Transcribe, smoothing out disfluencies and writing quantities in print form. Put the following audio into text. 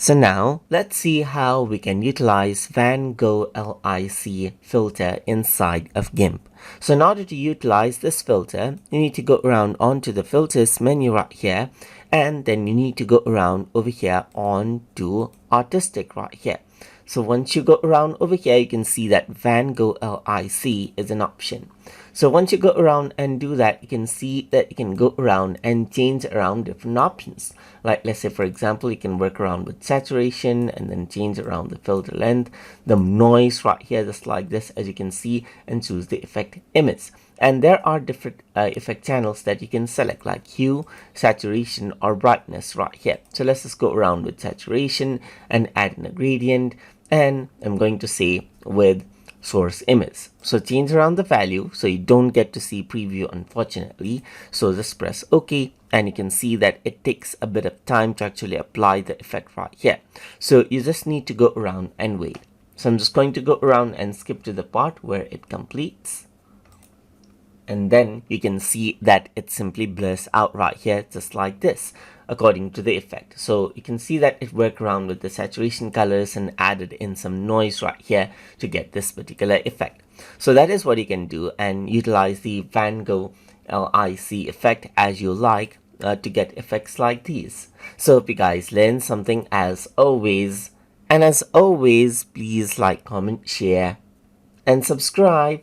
So now let's see how we can utilize Van Gogh LIC filter inside of GIMP. So in order to utilize this filter, you need to go around onto the filters menu right here, and then you need to go around over here onto artistic right here. So once you go around over here, you can see that Van Gogh LIC is an option. So once you go around and do that, you can see that you can go around and change around different options. Like let's say, for example, you can work around with saturation and then change around the filter length, the noise right here, just like this, as you can see, and choose the effect image. And there are different effect channels that you can select, like hue, saturation, or brightness right here. So let's just go around with saturation and add in a gradient, and I'm going to say with source image. So change around the value so you don't get to see preview, unfortunately. So just press OK, and you can see that it takes a bit of time to actually apply the effect right here. So you just need to go around and wait. So I'm just going to go around and skip to the part where it completes. And then you can see that it simply blurs out right here, just like this, according to the effect. So you can see that it worked around with the saturation colors and added in some noise right here to get this particular effect. So that is what you can do, and utilize the Van Gogh LIC effect as you like to get effects like these. So if you guys learned something as always, and as always, please like, comment, share, and subscribe.